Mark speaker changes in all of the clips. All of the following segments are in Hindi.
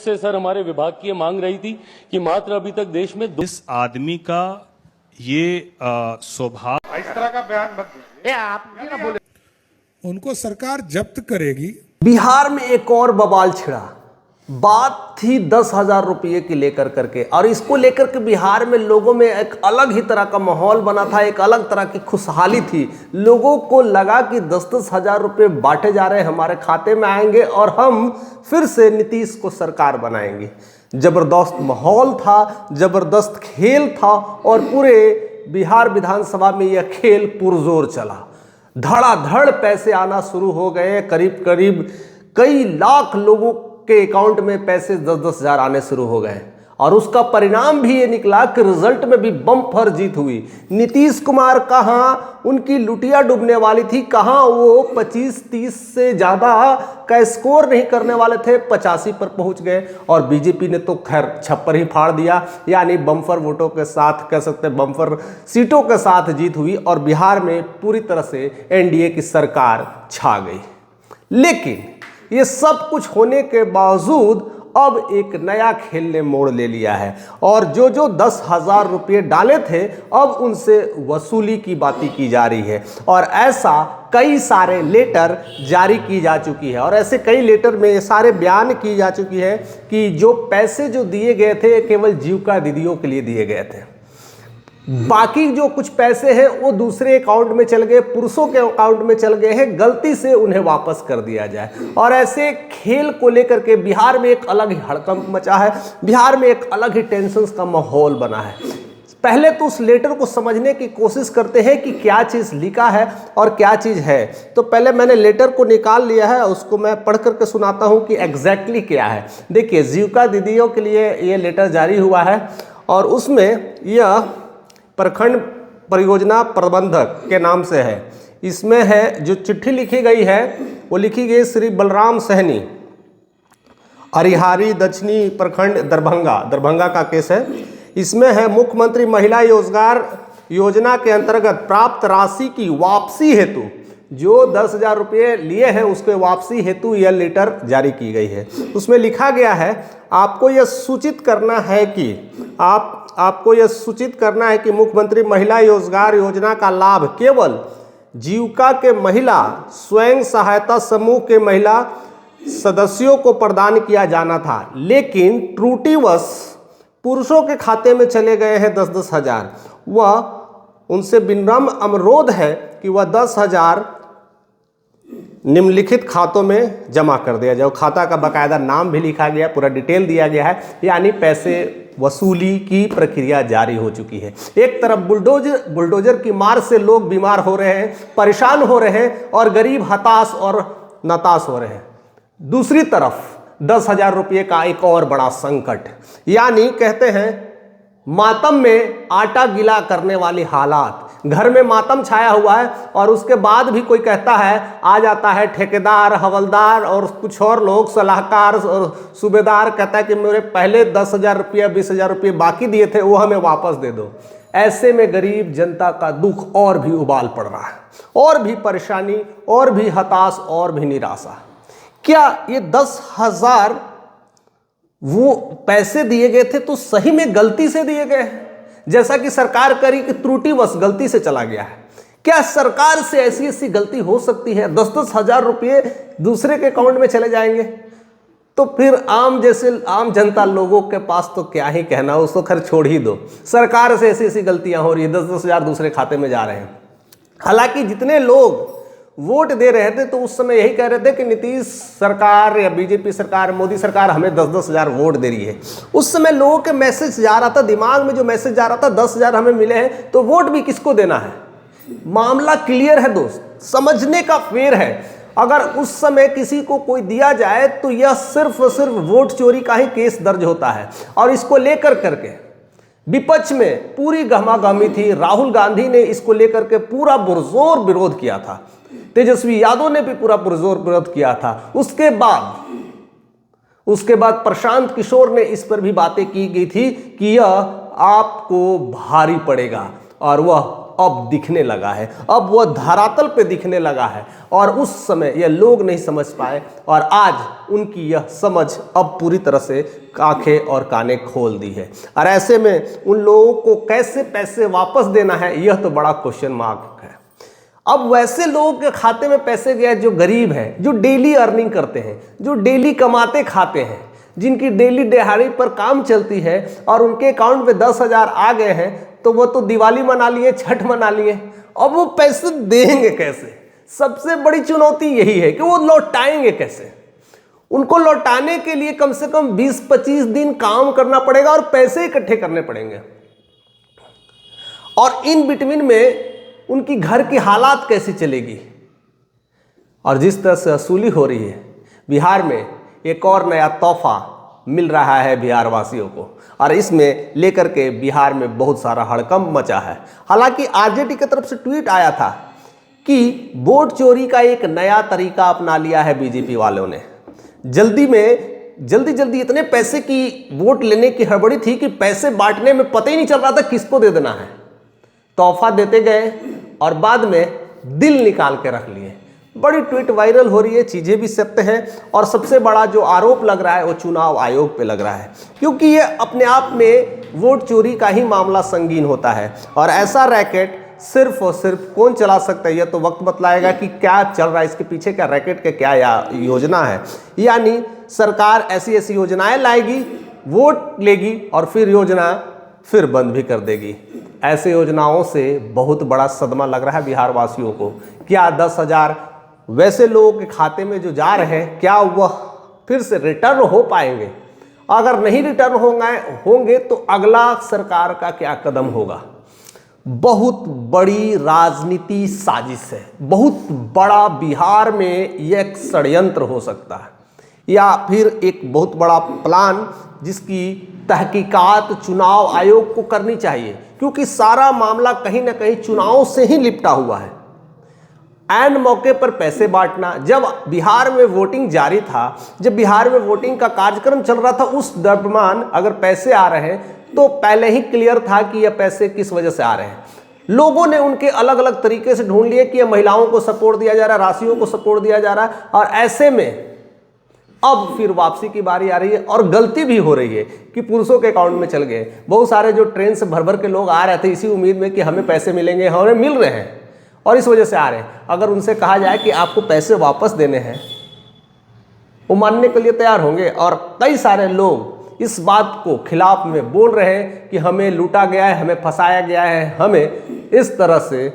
Speaker 1: से सर हमारे विभाग की ये मांग रही थी कि मात्र अभी तक देश में
Speaker 2: इस आदमी का ये स्वभाव
Speaker 3: इस तरह का बयान मत दीजिए।
Speaker 4: उनको सरकार जब्त करेगी।
Speaker 5: बिहार में एक और बवाल छिड़ा। बात थी 10,000 रुपये की लेकर करके, और इसको लेकर के बिहार में लोगों में एक अलग ही तरह का माहौल बना था, एक अलग तरह की खुशहाली थी। लोगों को लगा कि 10-10 हजार रुपये बांटे जा रहे हैं, हमारे खाते में आएंगे और हम फिर से नीतीश को सरकार बनाएंगे। जबरदस्त माहौल था, जबरदस्त खेल था, और पूरे बिहार विधानसभा में यह खेल पुरजोर चला। धड़ाधड़ पैसे आना शुरू हो गए। करीब करीब कई लाख लोगों के अकाउंट में पैसे 10-10 हजार आने शुरू हो गए, और उसका परिणाम भी ये निकला कि रिजल्ट में भी बम्पर जीत हुई। नीतीश कुमार कहाँ उनकी लुटिया डूबने वाली थी, कहाँ वो 25-30 से ज़्यादा का स्कोर नहीं करने वाले थे, 85 पर पहुंच गए। और बीजेपी ने तो खैर छप्पर ही फाड़ दिया, यानी बम्पर वोटों के साथ, कह सकते हैं बम्पर सीटों के साथ जीत हुई, और बिहार में पूरी तरह से एनडीए की सरकार छा गई। लेकिन ये सब कुछ होने के बावजूद अब एक नया खेल ने मोड़ ले लिया है, और जो 10,000 रुपये डाले थे अब उनसे वसूली की बातें की जा रही है। और ऐसा कई सारे लेटर जारी की जा चुकी है, और ऐसे कई लेटर में ये सारे बयान की जा चुकी है कि जो पैसे जो दिए गए थे केवल जीविका दीदियों के लिए दिए गए थे, बाकी जो कुछ पैसे हैं वो दूसरे अकाउंट में चल गए, पुरुषों के अकाउंट में चल गए हैं, गलती से उन्हें वापस कर दिया जाए। और ऐसे खेल को लेकर के बिहार में एक अलग ही हड़कंप मचा है, बिहार में एक अलग ही टेंशन का माहौल बना है। पहले तो उस लेटर को समझने की कोशिश करते हैं कि क्या चीज़ लिखा है और क्या चीज़ है। तो पहले मैंने लेटर को निकाल लिया है, उसको मैं पढ़ करके सुनाता हूँ कि एग्जैक्टली क्या है। देखिए, जीविका दीदियों के लिए ये लेटर जारी हुआ है, और उसमें यह प्रखंड परियोजना प्रबंधक के नाम से है। इसमें है जो चिट्ठी लिखी गई है वो लिखी गई श्री बलराम सहनी, अरिहारी दक्षिणी प्रखंड दरभंगा का केस है। इसमें है मुख्यमंत्री महिला रोजगार योजना के अंतर्गत प्राप्त राशि की वापसी हेतु, जो 10,000 रुपये लिए हैं उसके वापसी हेतु यह लेटर जारी की गई है। उसमें लिखा गया है आपको यह सूचित करना है कि आपको यह सूचित करना है कि मुख्यमंत्री महिला रोजगार योजना का लाभ केवल जीविका के महिला स्वयं सहायता समूह के महिला सदस्यों को प्रदान किया जाना था, लेकिन त्रुटिवश पुरुषों के खाते में चले गए हैं 10-10 हजार। वह उनसे विनम्र अनुरोध है कि वह 10,000 निम्नलिखित खातों में जमा कर दिया जाए। खाता का बाकायदा नाम भी लिखा गया, पूरा डिटेल दिया गया है, यानी पैसे वसूली की प्रक्रिया जारी हो चुकी है। एक तरफ बुलडोजर की मार से लोग बीमार हो रहे हैं, परेशान हो रहे हैं, और गरीब हताश और नताश हो रहे हैं। दूसरी तरफ 10,000 रुपये का एक और बड़ा संकट, यानी कहते हैं मातम में आटा गीला करने वाली हालात। घर में मातम छाया हुआ है, और उसके बाद भी कोई कहता है, आ जाता है ठेकेदार, हवलदार और कुछ और लोग, सलाहकार और सूबेदार, कहता है कि मेरे पहले 10,000 रुपये 20,000 रुपये बाकी दिए थे वो हमें वापस दे दो। ऐसे में गरीब जनता का दुख और भी उबाल पड़ रहा है, और भी परेशानी, और भी हताश, और भी निराशा। क्या ये 10,000 वो पैसे दिए गए थे तो सही में गलती से दिए गए हैं, जैसा कि सरकार करी कि त्रुटिवश गलती से चला गया है? क्या सरकार से ऐसी गलती हो सकती है? 10-10 हजार रुपये दूसरे के अकाउंट में चले जाएंगे तो फिर आम जनता लोगों के पास तो क्या ही कहना, उसको खैर छोड़ ही दो। सरकार से ऐसी गलतियां हो रही है, 10-10 हजार दूसरे खाते में जा रहे हैं। हालांकि जितने लोग वोट दे रहे थे तो उस समय यही कह रहे थे कि नीतीश सरकार या बीजेपी सरकार, मोदी सरकार हमें 10-10 हजार वोट दे रही है। उस समय लोगों के मैसेज जा रहा था, दिमाग में जो मैसेज जा रहा था, 10,000 हमें मिले हैं तो वोट भी किसको देना है। मामला क्लियर है दोस्त, समझने का फेर है। अगर उस समय किसी को कोई दिया जाए तो यह सिर्फ और सिर्फ वोट चोरी का ही केस दर्ज होता है, और इसको लेकर करके विपक्ष में पूरी गहमागहमी थी। राहुल गांधी ने इसको लेकर के पूरा पुरजोर विरोध किया था, तेजस्वी यादव ने भी पूरा पुरजोर विरोध किया था। उसके बाद प्रशांत किशोर ने इस पर भी बातें की गई थी कि यह आपको भारी पड़ेगा, और वह अब दिखने लगा है, अब वह धरातल पे दिखने लगा है। और उस समय यह लोग नहीं समझ पाए और आज उनकी यह समझ अब पूरी तरह से आंखें और कानें खोल दी है। और ऐसे में उन लोगों को कैसे पैसे वापस देना है, यह तो बड़ा क्वेश्चन मार्क है। अब वैसे लोगों के खाते में पैसे गए जो गरीब हैं, जो डेली अर्निंग करते हैं, जो डेली कमाते खाते हैं, जिनकी डेली दिहाड़ी पर काम चलती है और उनके अकाउंट में 10,000 आ गए हैं, तो वो तो दिवाली मना लिए, छठ मना लिए। अब वो पैसे देंगे कैसे? सबसे बड़ी चुनौती यही है कि वो लौटाएंगे कैसे। उनको लौटाने के लिए कम से कम 20-25 दिन काम करना पड़ेगा और पैसे इकट्ठे करने पड़ेंगे। और इन बिटवीन में उनकी घर की हालात कैसी चलेगी। और जिस तरह से वसूली हो रही है, बिहार में एक और नया तोहफा मिल रहा है बिहार वासियों को, और इसमें लेकर के बिहार में बहुत सारा हड़कंप मचा है। हालांकि आरजेडी की तरफ से ट्वीट आया था कि वोट चोरी का एक नया तरीका अपना लिया है बीजेपी वालों ने। जल्दी इतने पैसे की वोट लेने की हड़बड़ी थी कि पैसे बांटने में पता ही नहीं चल रहा था किसको दे देना है। तोहफा देते गए और बाद में दिल निकाल के रख लिए। बड़ी ट्वीट वायरल हो रही है, चीज़ें भी सत्य हैं। और सबसे बड़ा जो आरोप लग रहा है वो चुनाव आयोग पे लग रहा है, क्योंकि ये अपने आप में वोट चोरी का ही मामला संगीन होता है। और ऐसा रैकेट सिर्फ और सिर्फ कौन चला सकता है, यह तो वक्त बतलाएगा कि क्या चल रहा है इसके पीछे, क्या रैकेट के क्या योजना है। यानी सरकार ऐसी ऐसी योजनाएं लाएगी, वोट लेगी और फिर योजना फिर बंद भी कर देगी। ऐसे योजनाओं से बहुत बड़ा सदमा लग रहा है बिहार वासियों को। क्या 10,000 वैसे लोगों के खाते में जो जा रहे हैं, क्या वह फिर से रिटर्न हो पाएंगे? अगर नहीं रिटर्न होंगे तो अगला सरकार का क्या कदम होगा? बहुत बड़ी राजनीति साजिश है, बहुत बड़ा बिहार में यह एक षड्यंत्र हो सकता है, या फिर एक बहुत बड़ा प्लान जिसकी तहकीकात चुनाव आयोग को करनी चाहिए, क्योंकि सारा मामला कहीं ना कहीं चुनाव से ही लिपटा हुआ है। एंड मौके पर पैसे बांटना, जब बिहार में वोटिंग जारी था, जब बिहार में वोटिंग का कार्यक्रम चल रहा था, उस दरमियान अगर पैसे आ रहे हैं तो पहले ही क्लियर था कि यह पैसे किस वजह से आ रहे हैं। लोगों ने उनके अलग अलग तरीके से ढूंढ लिए कि यह महिलाओं को सपोर्ट दिया जा रहा है, राशियों को सपोर्ट दिया जा रहा है। और ऐसे में अब फिर वापसी की बारी आ रही है और गलती भी हो रही है कि पुरुषों के अकाउंट में चल गए। बहुत सारे जो ट्रेन से भर भर के लोग आ रहे थे इसी उम्मीद में कि हमें पैसे मिलेंगे, हमें मिल रहे हैं और इस वजह से आ रहे हैं। अगर उनसे कहा जाए कि आपको पैसे वापस देने हैं, वो मानने के लिए तैयार होंगे। और कई सारे लोग इस बात को खिलाफ में बोल रहे हैं कि हमें लूटा गया है, हमें फंसाया गया है, हमें इस तरह से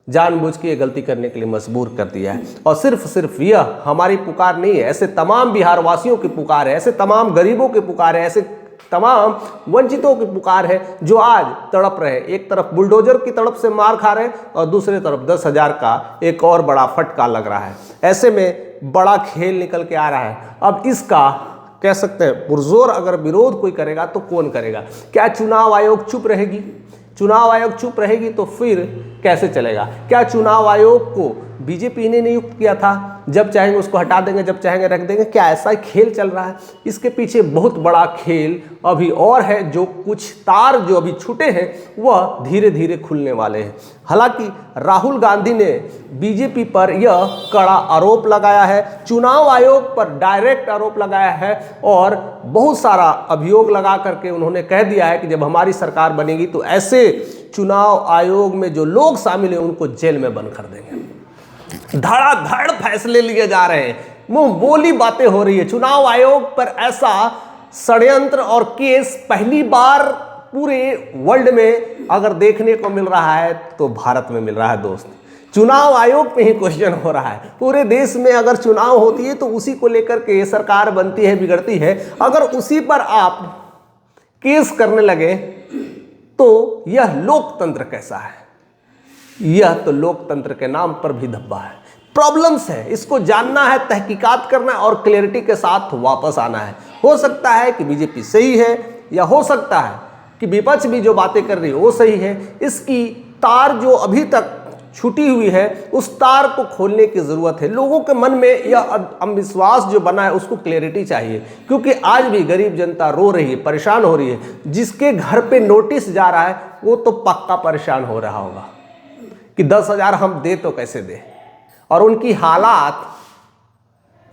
Speaker 5: जानबूझ के गलती करने के लिए मजबूर कर दिया है। और सिर्फ यह हमारी पुकार नहीं है, ऐसे तमाम बिहार वासियों की पुकार है, ऐसे तमाम गरीबों की पुकार है, ऐसे तमाम वंचितों की पुकार है जो आज तड़प रहे हैं। एक तरफ बुलडोजर की तड़प से मार खा रहे हैं और दूसरी तरफ 10,000 का एक और बड़ा फटका लग रहा है। ऐसे में बड़ा खेल निकल के आ रहा है। अब इसका कह सकते हैं पुरजोर अगर विरोध कोई करेगा तो कौन करेगा? क्या चुनाव आयोग चुप रहेगी? चुनाव आयोग चुप रहेगी तो फिर कैसे चलेगा? क्या चुनाव आयोग को बीजेपी ने नियुक्त किया था, जब चाहेंगे उसको हटा देंगे, जब चाहेंगे रख देंगे? क्या ऐसा खेल चल रहा है? इसके पीछे बहुत बड़ा खेल अभी और है। जो कुछ तार जो अभी छूटे हैं वह धीरे धीरे खुलने वाले हैं। हालांकि राहुल गांधी ने बीजेपी पर यह कड़ा आरोप लगाया है, चुनाव आयोग पर डायरेक्ट आरोप लगाया है और बहुत सारा अभियोग लगा करके उन्होंने कह दिया है कि जब हमारी सरकार बनेगी तो ऐसे चुनाव आयोग में जो लोग शामिल हैं उनको जेल में बंद कर देंगे। धड़ाधड़ फैसले लिए जा रहे हैं, मुंह बोली बातें हो रही है। चुनाव आयोग पर ऐसा षड्यंत्र और केस पहली बार पूरे वर्ल्ड में अगर देखने को मिल रहा है तो भारत में मिल रहा है दोस्त। चुनाव आयोग पे ही क्वेश्चन हो रहा है। पूरे देश में अगर चुनाव होती है तो उसी को लेकर के सरकार बनती है, बिगड़ती है। अगर उसी पर आप केस करने लगे तो यह लोकतंत्र कैसा है? यह तो लोकतंत्र के नाम पर भी धब्बा है। प्रॉब्लम्स है, इसको जानना है, तहकीकात करना है और क्लैरिटी के साथ वापस आना है। हो सकता है कि बीजेपी सही है या हो सकता है कि विपक्ष भी जो बातें कर रही है वो सही है। इसकी तार जो अभी तक छूटी हुई है उस तार को खोलने की ज़रूरत है। लोगों के मन में यह अविश्वास जो बना है उसको क्लैरिटी चाहिए, क्योंकि आज भी गरीब जनता रो रही है, परेशान हो रही है। जिसके घर पे नोटिस जा रहा है वो तो पक्का परेशान हो रहा होगा। कि 10,000 हम दे तो कैसे दे। और उनकी हालात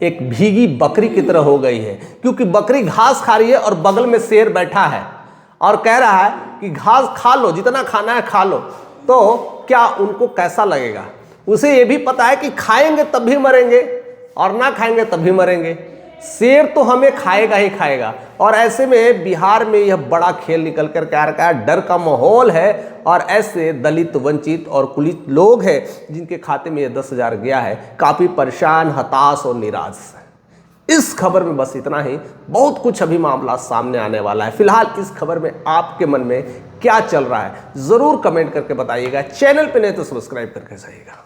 Speaker 5: एक भीगी बकरी की तरह हो गई है, क्योंकि बकरी घास खा रही है और बगल में शेर बैठा है और कह रहा है कि घास खा लो, जितना खाना है खा लो। तो क्या उनको कैसा लगेगा? उसे ये भी पता है कि खाएंगे तब भी मरेंगे और ना खाएंगे तब भी मरेंगे। शेर तो हमें खाएगा ही खाएगा। और ऐसे में बिहार में यह बड़ा खेल निकल कर के आ रहा है, डर का माहौल है और ऐसे दलित, वंचित और कुलित लोग हैं जिनके खाते में यह 10,000 गया है, काफ़ी परेशान, हताश और निराश है। इस खबर में बस इतना ही। बहुत कुछ अभी मामला सामने आने वाला है। फिलहाल इस खबर में आपके मन में क्या चल रहा है ज़रूर कमेंट करके बताइएगा। चैनल पे नहीं तो सब्सक्राइब करके जाइएगा।